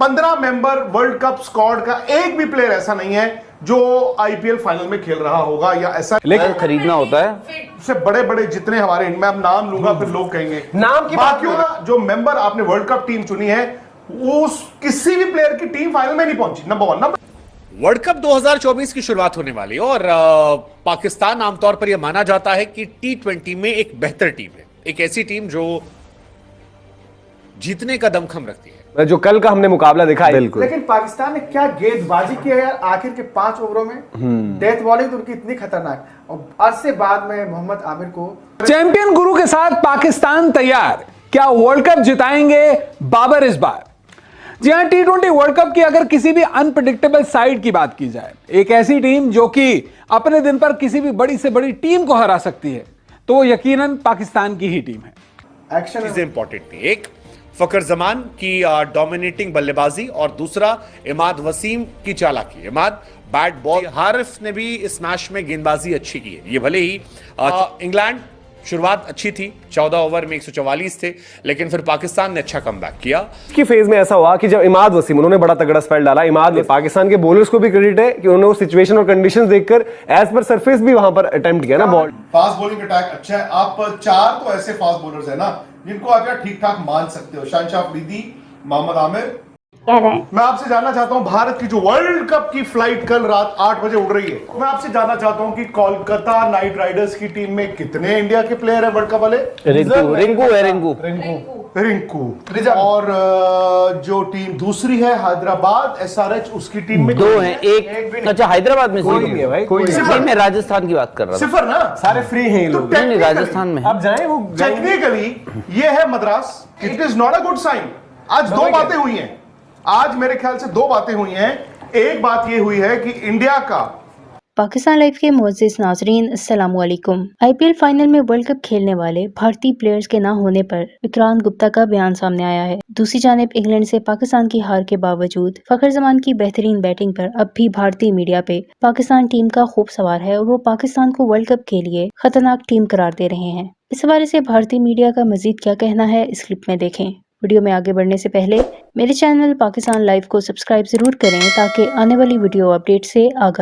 15 member world cup squad का एक भी प्लेयर ऐसा नहीं है जो आईपीएल फाइनल में खेल रहा होगा या ऐसा लेकिन खरीदना होता है। से बड़े बड़े जितने हमारे, मैं अब नाम लूंगा फिर लोग कहेंगे नाम की बाकियों ना, जो मेंबर आपने वर्ल्ड कप टीम चुनी है उस किसी भी प्लेयर की टीम फाइनल में नहीं पहुंची। नंबर 1। नंबर वर्ल्ड कप 2024 की शुरुआत होने वाली है और पाकिस्तान आमतौर पर यह माना जाता है कि T20 में एक बेहतर टीम है, एक ऐसी टीम जो जीतने का दमखम रखती है। जो कल का हमने मुकाबला देखा है, लेकिन पाकिस्तान ने क्या गेंदबाजी की है यार आखिर के 5 ओवरों में। डेथ बॉलिंग तो उनकी इतनी खतरनाक, और अरसे बाद में मोहम्मद आमिर को चैंपियन गुरु के साथ पाकिस्तान तैयार, क्या वर्ल्ड कप जिताएंगे बाबर इस बार? जी हां, T20 वर्ल्ड कप की अगर किसी भी अनप्रेडिक्टेबल साइड की बात की जाए, एक ऐसी टीम जो कि अपने दिन पर किसी भी बड़ी से बड़ी टीम को हरा सकती है, तो वो यकीनन पाकिस्तान की ही टीम है। एक्शन चीजें इंपॉर्टेंट थी, एक फखर जमान की डोमिनेटिंग बल्लेबाजी और दूसरा इमाद वसीम की चालाकी। इमाद बैट बॉल, हारिफ ने भी इस मैच में गेंदबाजी अच्छी की है। ये भले ही इंग्लैंड शुरुआत अच्छी थी, 14 ओवर में 144 थे, लेकिन फिर पाकिस्तान ने अच्छा कमबैक किया। इसकी फेज में ऐसा हुआ कि जब इमाद वसीम, उन्होंने बड़ा तगड़ा स्पेल डाला। इमाद ने, पाकिस्तान के बॉलर्स को भी क्रेडिट है कि उन्होंने वो सिचुएशन और कंडीशंस देखकर एज पर सरफेस भी वहां पर अटेम्प्ट किया ना बॉल। फास्ट बॉलिंग अटैक अच्छा है। आप 4 तो ऐसे फास्ट बॉलर्स है ना जिनको आप यार ठीक ठाक मान सकते हो, शानशाह अफरीदी, मोहम्मद आमिर। मैं आपसे जानना चाहता हूं, भारत की जो वर्ल्ड कप की फ्लाइट कल रात 8 बजे उड़ रही है, मैं आपसे जानना चाहता हूं कि कोलकाता नाइट राइडर्स की टीम में कितने इंडिया के प्लेयर है वर्ल्ड कप वाले? रिंकू। और जो टीम दूसरी है हैदराबाद एसआरएच, उसकी टीम में 2 हैं। एक अच्छा हैदराबाद में कोई नहीं है भाई, कोई नहीं, मैं राजस्थान की बात कर रहा था। 0 ना, सारे फ्री हैं ये लोग। नहीं, राजस्थान में अब जाए वो टेक्निकली ये है Madras. It is not a good sign. आज 2 बातें हुई हैं, आज मेरे ख्याल से 2 बातें हुई हैं। एक बात ये हुई है कि इंडिया का पाकिस्तान लाइव के मुअज़्ज़िज़ नाज़रीन, अस्सलाम वालेकुम। आईपीएल फाइनल में वर्ल्ड कप खेलने वाले भारतीय प्लेयर्स के ना होने पर विक्रांत गुप्ता का बयान सामने आया है। दूसरी जानिब इंग्लैंड से पाकिस्तान की हार के बावजूद फखर जमान की बेहतरीन बैटिंग पर अब भी भारतीय मीडिया पे पाकिस्तान टीम का खूब सवार है और वो पाकिस्तान को वर्ल्ड कप के लिए खतरनाक टीम करार दे रहे हैं। इस हवाले से भारतीय मीडिया का मजीद क्या कहना है, इस क्लिप में देखें। वीडियो में आगे बढ़ने से पहले मेरे चैनल पाकिस्तान लाइव को सब्सक्राइब जरूर करें ताकि आने वाली वीडियो अपडेट से आगाह